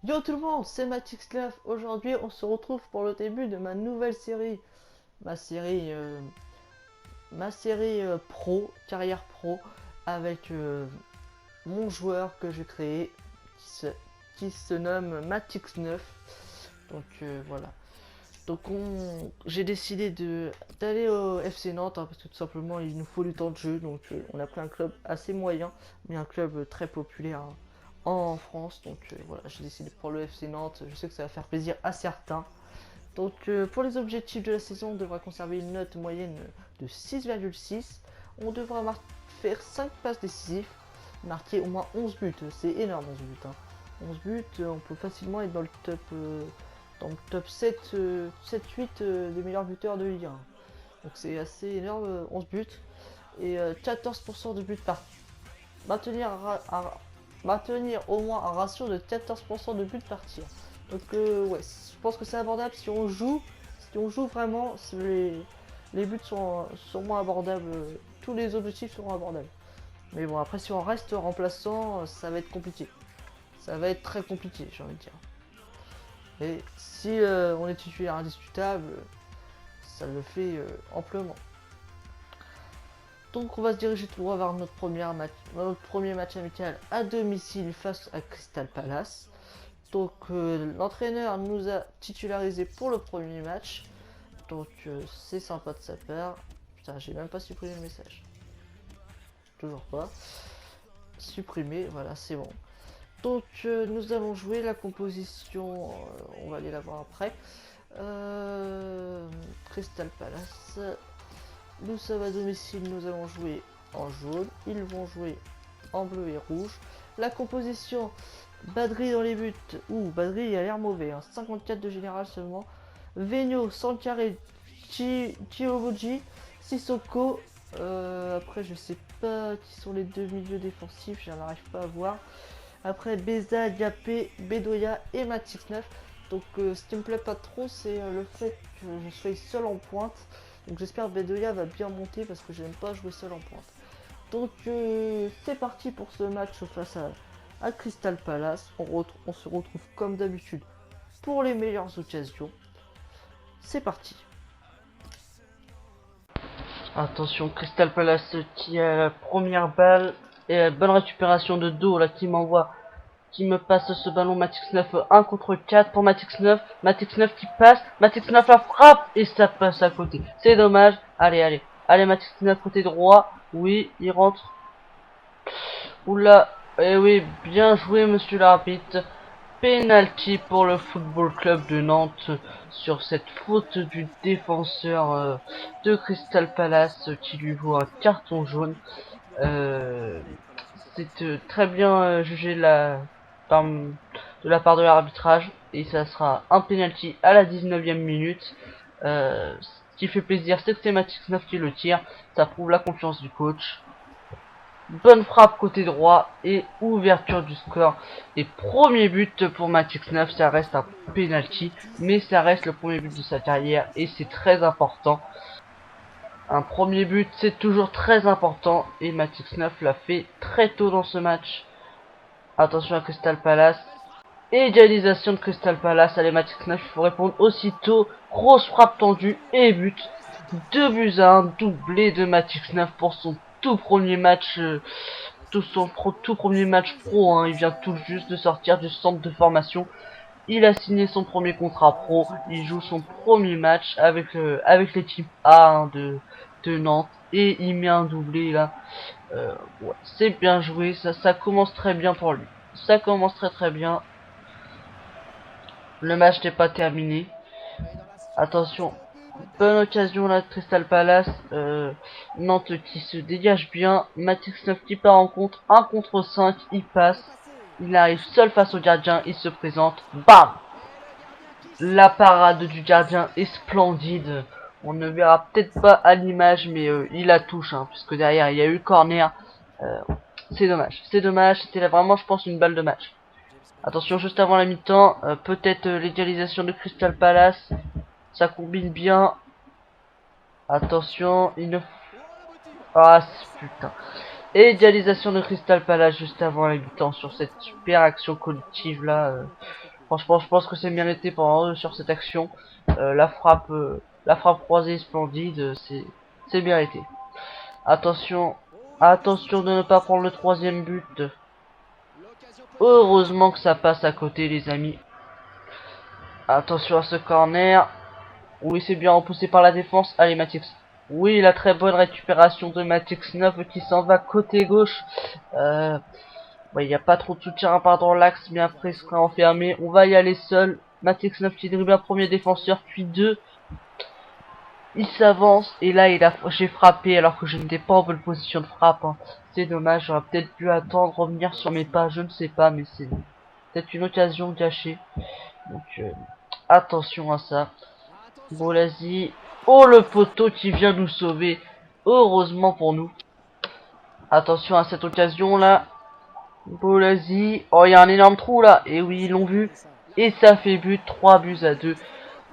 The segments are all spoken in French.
Yo tout le monde, c'est Matix9. Aujourd'hui, on se retrouve pour le début de ma nouvelle série. Ma série, euh, ma série pro, carrière pro, avec mon joueur que j'ai créé, qui se, qui se nomme Matix9. Donc voilà. J'ai décidé d'aller au FC Nantes, hein, parce que tout simplement il nous faut du temps de jeu. Donc on a pris un club assez moyen, mais un club très populaire, hein, en France. Donc voilà, j'ai décidé pour le FC Nantes. Je sais que ça va faire plaisir à certains. Donc pour les objectifs de la saison, on devra conserver une note moyenne de 6,6. On devra faire 5 passes décisives, marquer au moins 11 buts. C'est énorme 11 buts, hein. 11 buts, on peut facilement être dans le top 7, 7-8 des meilleurs buteurs de Ligue 1. Donc c'est assez énorme, 11 buts. Et 14% de buts par. Maintenir, maintenir au moins un ratio de 14% de buts par tir. Donc ouais, je pense que c'est abordable si on joue vraiment, si les buts sont moins abordables, tous les objectifs seront abordables. Mais bon, après si on reste remplaçant, ça va être compliqué. Ça va être très compliqué, j'ai envie de dire. Et si on est titulaire indiscutable, ça le fait amplement. Donc on va se diriger tout droit vers notre premier match amical à domicile face à Crystal Palace. Donc l'entraîneur nous a titularisé pour le premier match. Donc c'est sympa de sa part. Putain, j'ai même pas supprimé le message. Toujours pas. Supprimé, voilà, c'est bon. Donc nous allons jouer la composition, on va aller la voir après. Crystal Palace. Nous sommes à domicile, nous allons jouer en jaune. Ils vont jouer en bleu et rouge. La composition, Badri dans les buts. Badri a l'air mauvais, hein. 54 de général seulement. Vegno, Sankare, Chiobuji, Sissoko. Après, je sais pas qui sont les deux milieux défensifs, je n'arrive pas à voir. Après, Beza, Diapé, Bedoya et Matix 9. Donc, ce qui me plaît pas trop, c'est le fait que je sois seul en pointe. Donc, j'espère que Bedoya va bien monter parce que j'aime pas jouer seul en pointe. Donc, c'est parti pour ce match face à Crystal Palace. On se retrouve comme d'habitude pour les meilleures occasions. C'est parti. Attention, Crystal Palace qui a la première balle et la bonne récupération de dos là qui me passe ce ballon. Matix 9 1 contre 4 pour Matix 9. Matix 9 qui passe. Matix 9 la frappe et ça passe à côté. C'est dommage. Allez, allez. Allez, Matix 9 côté droit. Oui, il rentre. Oula. Eh oui, bien joué, monsieur l'arbitre. Penalty pour le Football Club de Nantes sur cette faute du défenseur de Crystal Palace qui lui vaut un carton jaune. Euh, C'est très bien jugé de la part de l'arbitrage et ça sera un penalty à la 19e minute. Ce qui fait plaisir, c'est que c'est Matix 9 qui le tire. Ça prouve la confiance du coach. Bonne frappe côté droit et ouverture du score. Et premier but pour Matix 9, ça reste un penalty, mais ça reste le premier but de sa carrière et c'est très important. Un premier but, c'est toujours très important et Matix 9 l'a fait très tôt dans ce match. Attention à Crystal Palace. Égalisation de Crystal Palace. Allez, Matix 9, il faut répondre aussitôt. Grosse frappe tendue et but. 2 buts à 1, doublé de Matix 9 pour son tout premier match. Tout premier match pro, hein. Il vient tout juste de sortir du centre de formation. Il a signé son premier contrat pro. Il joue son premier match avec l'équipe A, hein, de Nantes. Et il met un doublé là. Ouais, c'est bien joué. Ça commence très bien pour lui. Ça commence très très bien. Le match n'est pas terminé. Attention. Bonne occasion là de Crystal Palace. Nantes qui se dégage bien. Matix 9 qui part en contre. 1 contre 5. Il passe. Il arrive seul face au gardien. Il se présente. Bam! La parade du gardien est splendide. On ne verra peut-être pas à l'image, mais il la touche, hein, puisque derrière il y a eu le corner. Euh, c'est dommage. C'est dommage. C'était vraiment, je pense, une balle de match. Attention, juste avant la mi-temps, peut-être l'égalisation de Crystal Palace. Ça combine bien. Attention, il ne... Ah, putain. Égalisation de Crystal Palace juste avant la mi-temps sur cette super action collective là. Franchement, je pense que c'est bien été pendant eux sur cette action. La frappe croisée splendide, c'est bien été. Attention, attention de ne pas prendre le troisième but. Heureusement que ça passe à côté, les amis. Attention à ce corner. Oui, c'est bien repoussé par la défense. Allez, Matix. Oui, la très bonne récupération de Matix 9 qui s'en va côté gauche. Il n'y a pas trop de soutien par dans l'axe, mais après il sera enfermé. On va y aller seul. Matix 9 qui dribble un premier défenseur, puis deux. Il s'avance et là j'ai frappé alors que je n'étais pas en bonne position de frappe. Hein. C'est dommage, j'aurais peut-être pu attendre, revenir sur mes pas, je ne sais pas, mais c'est peut-être une occasion gâchée. Donc attention à ça. Bolasi. Oh, le poteau qui vient nous sauver. Heureusement pour nous. Attention à cette occasion là. Bolasi. Oh, il y a un énorme trou là. Et oui, ils l'ont vu. Et ça fait but. 3 buts à 2.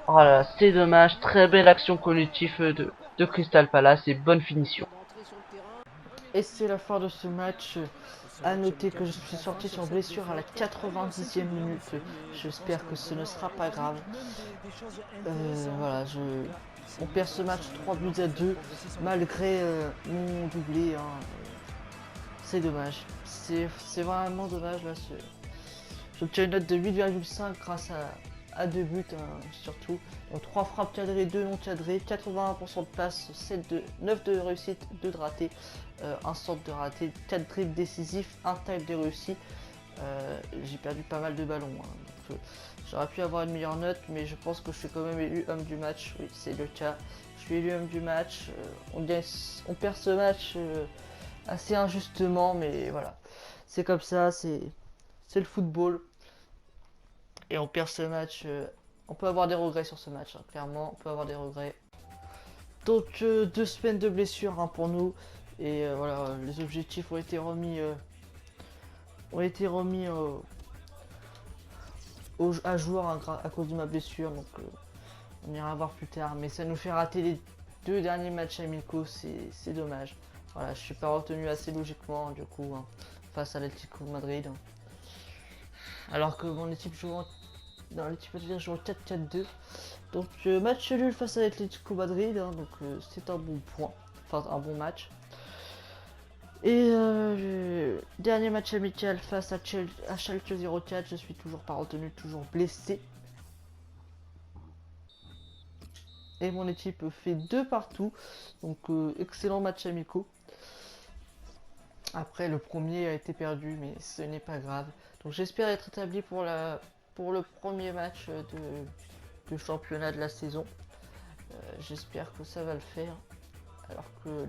Oh là là, c'est dommage. Très belle action collective de Crystal Palace et bonne finition. Et c'est la fin de ce match. À noter que je suis sorti sur blessure à la 90e minute. J'espère que ce ne sera pas grave. Voilà, on perd ce match 3 buts à 2 malgré mon doublé. Hein. C'est dommage. C'est vraiment dommage là. J'obtiens une note de 8,5 grâce à 2 buts surtout. Donc 3 frappes cadrées, 2 non cadrées, 81% de passe, 9 de réussite, 2 de raté, 1 centre de raté, 4 dribbles décisifs, 1 tacle de réussi. J'ai perdu pas mal de ballons. Hein, j'aurais pu avoir une meilleure note, mais je pense que je suis quand même élu homme du match. Oui, c'est le cas. Je suis élu homme du match. On perd ce match assez injustement, mais voilà. C'est comme ça, c'est le football. Et on perd ce match. On peut avoir des regrets sur ce match, hein, clairement. On peut avoir des regrets. Donc 2 semaines de blessure hein, pour nous. Et voilà, les objectifs ont été remis à jour hein, à cause de ma blessure. Donc on ira voir plus tard. Mais ça nous fait rater les 2 derniers matchs amicaux. C'est dommage. Voilà, je suis pas retenu assez logiquement du coup hein, face à l'Atlético Madrid. Hein. Alors que mon équipe joue dans l'équipe adverse joue en 4-4-2. Donc match nul face à l'Atlético Madrid, hein, donc c'est un bon point, enfin un bon match. Et dernier match amical face à Schalke 04, je suis toujours pas retenu, toujours blessé. Et mon équipe fait 2 partout, donc excellent match amicaux. Après le premier a été perdu, mais ce n'est pas grave. Donc j'espère être établi pour le premier match de championnat de la saison. J'espère que ça va le faire. Alors que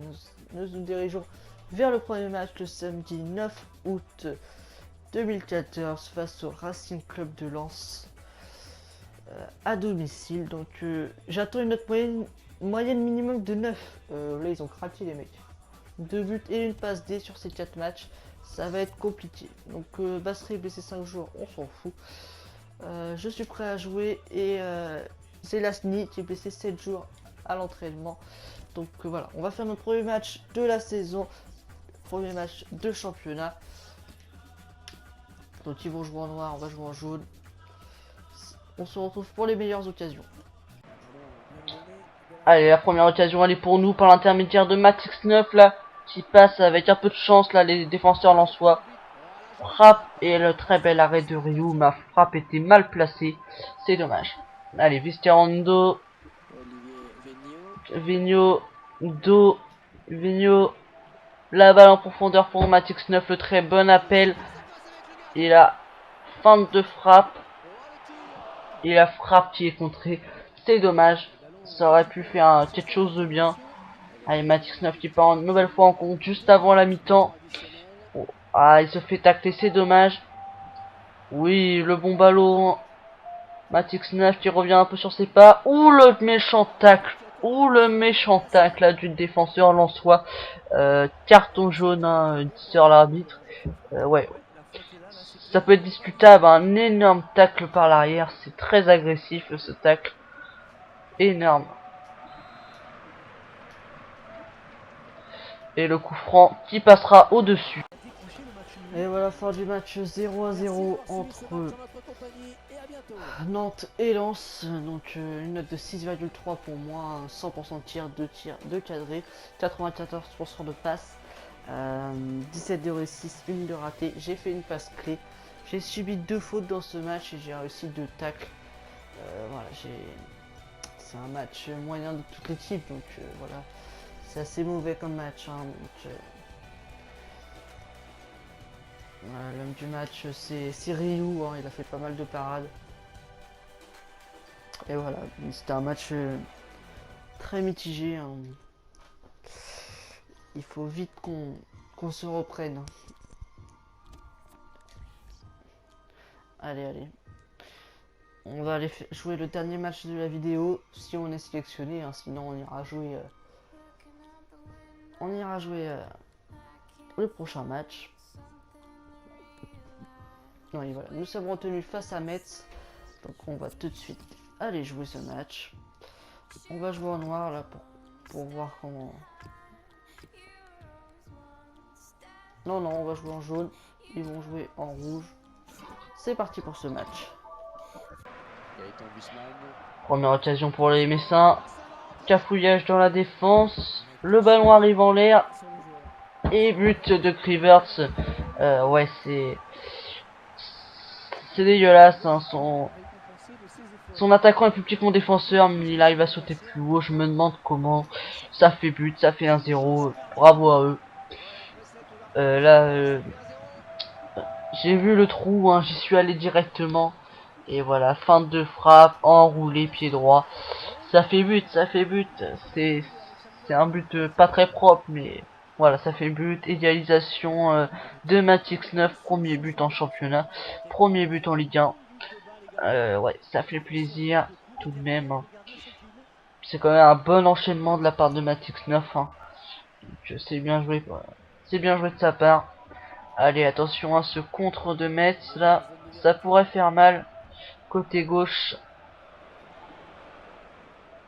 nous dirigeons vers le premier match le samedi 9 août 2014 face au Racing Club de Lens à domicile. Donc j'attends une note moyenne minimum de 9. Là ils ont craqué les mecs. 2 buts et une passe D sur ces 4 matchs. Ça va être compliqué. Donc Basri est blessé 5 jours, on s'en fout. Je suis prêt à jouer et Zelazny qui est blessé 7 jours à l'entraînement. Donc voilà, on va faire notre premier match de la saison, premier match de championnat. Donc ils vont jouer en noir, on va jouer en jaune. On se retrouve pour les meilleures occasions. Allez, la première occasion elle est pour nous par l'intermédiaire de Matix 9 là, qui passe avec un peu de chance là, les défenseurs lensois. Frappe et le très bel arrêt de Ryu, ma frappe était mal placée, c'est dommage. Allez, Viscerando, Vigno, Vigno, la balle en profondeur pour Matix 9, le très bon appel. Et la fin de frappe. Et la frappe qui est contrée, c'est dommage. Ça aurait pu faire quelque chose de bien. Allez, Matix 9 qui part une nouvelle fois en compte juste avant la mi-temps. Oh, ah, il se fait tacler, c'est dommage. Oui, le bon ballon. Matix 9 qui revient un peu sur ses pas. Ouh, le méchant tacle. Ouh, le méchant tacle là, du défenseur lensois. Carton jaune, hein, sur l'arbitre. Ouais. Ça peut être discutable, un énorme tacle par l'arrière. C'est très agressif ce tacle. Énorme. Et le coup franc qui passera au-dessus. Et voilà, fin du match 0-0 entre Nantes et Lens, donc une note de 6,3 pour moi, 100% de tir, 2 cadrés, 94% de passes, 17 de réussite, 1 de raté. J'ai fait une passe clé, j'ai subi 2 fautes dans ce match et j'ai réussi 2 tacles. Voilà, c'est un match moyen de toute l'équipe, donc voilà, c'est assez mauvais comme match. Hein, donc, voilà, l'homme du match c'est Ryu, hein, il a fait pas mal de parades. Et voilà, c'était un match très mitigé. Hein. Il faut vite qu'on se reprenne. Allez, allez. On va aller jouer le dernier match de la vidéo si on est sélectionné. Hein, sinon, on ira jouer. Le prochain match. Non, et voilà. Nous sommes retenus face à Metz. Donc, on va tout de suite aller jouer ce match. On va jouer en noir là pour voir comment. Non, non, on va jouer en jaune. Ils vont jouer en rouge. C'est parti pour ce match. Première occasion pour les Messins. Cafouillage dans la défense. Le ballon arrive en l'air. Et but de Krivers. Ouais, c'est dégueulasse. Hein, son attaquant est plus petit que mon défenseur, mais il arrive à sauter plus haut. Je me demande comment. Ça fait but, ça fait 1-0. Bravo à eux. Là, j'ai vu le trou, hein, j'y suis allé directement. Et voilà, fin de frappe, enroulé, pied droit. Ça fait but, ça fait but. C'est un but pas très propre, mais voilà, ça fait but. Égalisation de Matix 9, premier but en championnat, premier but en Ligue 1. Ouais, ça fait plaisir tout de même. Hein. C'est quand même un bon enchaînement de la part de Matix 9. Hein. Donc c'est bien joué, c'est bien joué de sa part. Allez, attention à ce contre de Metz là, ça pourrait faire mal. Côté gauche.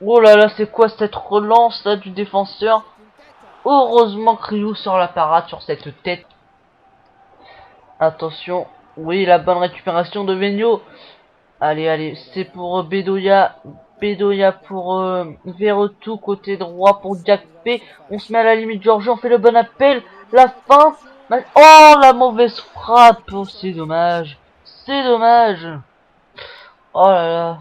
Oh là là, c'est quoi cette relance là du défenseur? Heureusement que Ryu sort la parade sur cette tête. Attention. Oui, la bonne récupération de Vigno. Allez, allez, c'est pour Bedoya. Bedoya pour Verretou, côté droit pour Diakpé. On se met à la limite du hors-jeu, on fait le bon appel. La fin. Oh, la mauvaise frappe. Oh, c'est dommage. C'est dommage. Oh là là.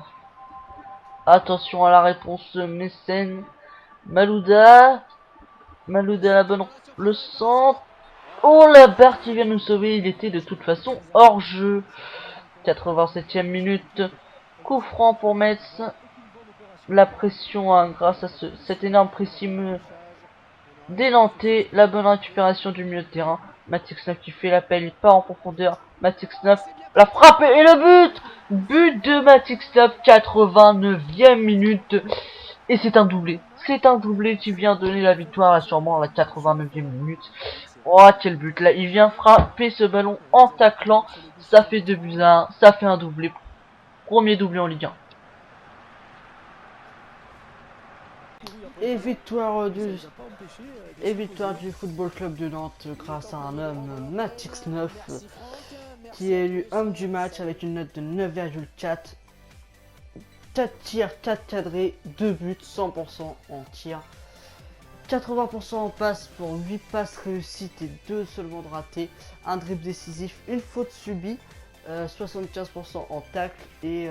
Attention à la réponse Mécène. Malouda. Malouda la bonne. Le centre. Oh, la barre qui vient nous sauver. Il était de toute façon hors jeu. 87e minute. Coup franc pour Metz. La pression hein, grâce à cet énorme pressing délanté. La bonne récupération du milieu de terrain. Matix 9 qui fait l'appel. Il part en profondeur. Matix 9. La frappe et le but. But de Matix 9. 89e minute. Et c'est un doublé. C'est un doublé qui vient donner la victoire à sûrement à la 89e minute. Oh, quel but. Là, il vient frapper ce ballon en taclant. Ça fait 2-1. Ça fait un doublé. Premier doublé en Ligue 1. Et victoire du Football Club de Nantes grâce à un homme, Matix 9, qui est élu homme du match avec une note de 9,4. 4 tirs, 4 cadrés, 2 buts, 100% en tir. 80% en passe pour 8 passes réussites et 2 seulement de ratés. Un dribble décisif, une faute subie, 75% en tacle et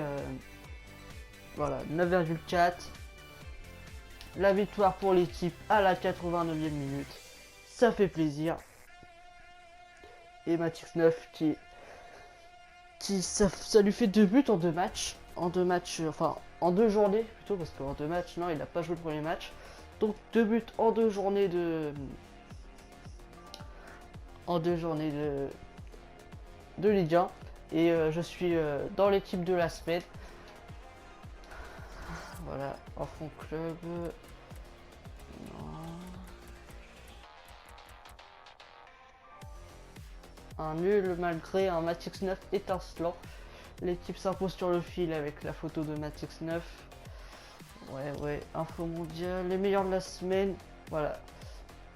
voilà, 9,4. La victoire pour l'équipe à la 89e minute. Ça fait plaisir. Et Matix 9 ça lui fait 2 buts en 2 matchs. En 2 matchs, enfin en 2 journées plutôt, parce qu'en 2 matchs, non, il n'a pas joué le premier match. Donc 2 buts en 2 journées de. De Ligue 1. Et je suis dans l'équipe de la semaine. Voilà, enfant club. Un nul malgré un Matix 9 étincelant. L'équipe s'impose sur le fil avec la photo de Matix 9. Ouais, info mondiale, les meilleurs de la semaine. Voilà.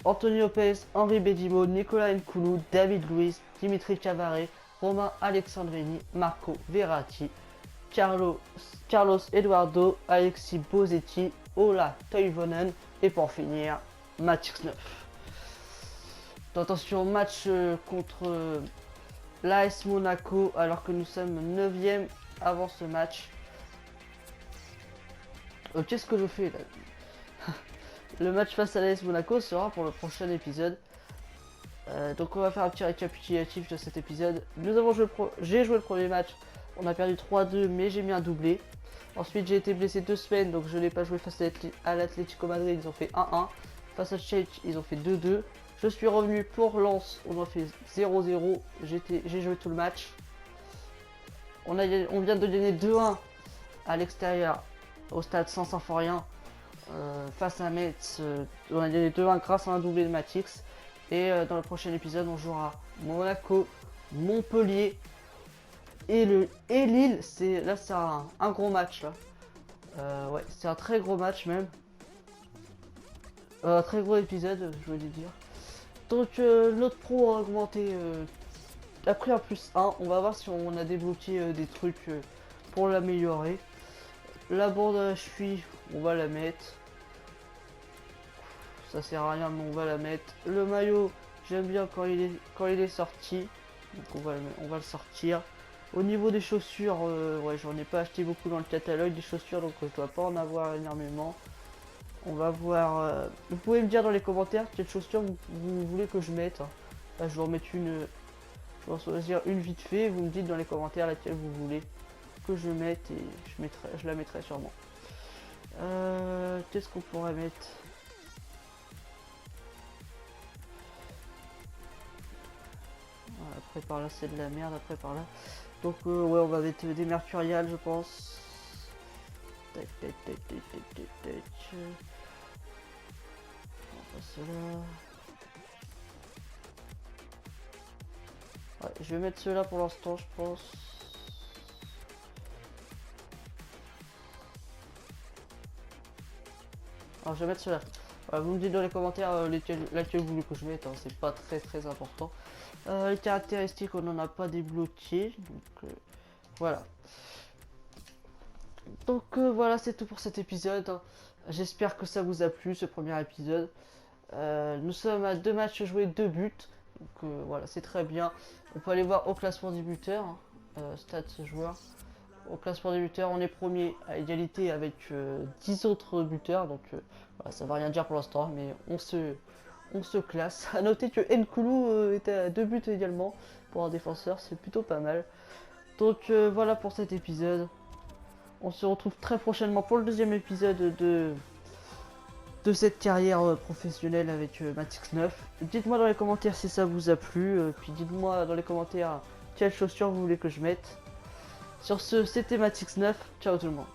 Anthony Lopez, Henri Bedimo, Nicolas Nkoulou, David Luiz, Dimitri Cavaret, Romain Alexandrini, Marco Verratti. Carlos Eduardo, Alexis Bozetti, Ola Toivonen et pour finir Matix 9. Attention, match contre l'AS Monaco alors que nous sommes 9e avant ce match. Qu'est-ce que je fais là? Le match face à l'AS Monaco sera pour le prochain épisode. Donc on va faire un petit récapitulatif de cet épisode. J'ai joué le premier match, on a perdu 3-2 mais j'ai mis un doublé. Ensuite j'ai été blessé 2 semaines donc je n'ai pas joué face à l'Atlético Madrid, ils ont fait 1-1. Face à Chelsea ils ont fait 2-2. Je suis revenu pour Lens, on a fait 0-0, j'ai joué tout le match. On vient de gagner 2-1 à l'extérieur au stade Saint-Symphorien face à Metz. On a gagné 2-1 grâce à un doublé de Matix. Et dans le prochain épisode, on jouera Monaco, Montpellier et Lille. C'est un gros match là. Ouais, c'est un très gros match même. Un très gros épisode, je voulais dire. Donc notre pro a augmenté. A pris un +1. On va voir si on a débloqué des trucs pour l'améliorer. La bande à cheville, on va la mettre. Ça sert à rien mais on va la mettre. Le maillot, j'aime bien quand il est sorti. Donc on va le sortir. Au niveau des chaussures, ouais, j'en ai pas acheté beaucoup dans le catalogue des chaussures donc je dois pas en avoir énormément. On va voir. Vous pouvez me dire dans les commentaires quelles chaussures vous voulez que je mette. Là, je vais en mettre une. Je vais en choisir une vite fait. Vous me dites dans les commentaires laquelle vous voulez que je mette et je la mettrai sûrement. Qu'est-ce qu'on pourrait mettre? Après par là c'est de la merde, après par là. Donc ouais on va mettre des mercuriales je pense. Tac tac tac tac tac tac tac. On va cela. Ouais, je vais mettre ceux-là pour l'instant je pense. Alors je vais mettre ceux-là. Voilà, vous me dites dans les commentaires laquelle vous voulez que je mette, hein, c'est pas très important. Les caractéristiques on n'en a pas débloqué. Donc voilà. Donc voilà c'est tout pour cet épisode. J'espère que ça vous a plu ce premier épisode. Nous sommes à 2 matchs joués, 2 buts. Donc voilà c'est très bien. On peut aller voir au classement des buteurs. Stats joueurs. Au classement des buteurs on est premier à égalité avec 10 autres buteurs. Donc voilà, ça va rien dire pour l'instant mais on se classe. A noter que Nkoulou était à 2 buts également pour un défenseur, c'est plutôt pas mal. Donc voilà pour cet épisode. On se retrouve très prochainement pour le deuxième épisode de cette carrière professionnelle avec Matix 9. Dites-moi dans les commentaires si ça vous a plu, puis dites-moi dans les commentaires quelles chaussures vous voulez que je mette. Sur ce, c'était Matix 9, ciao tout le monde.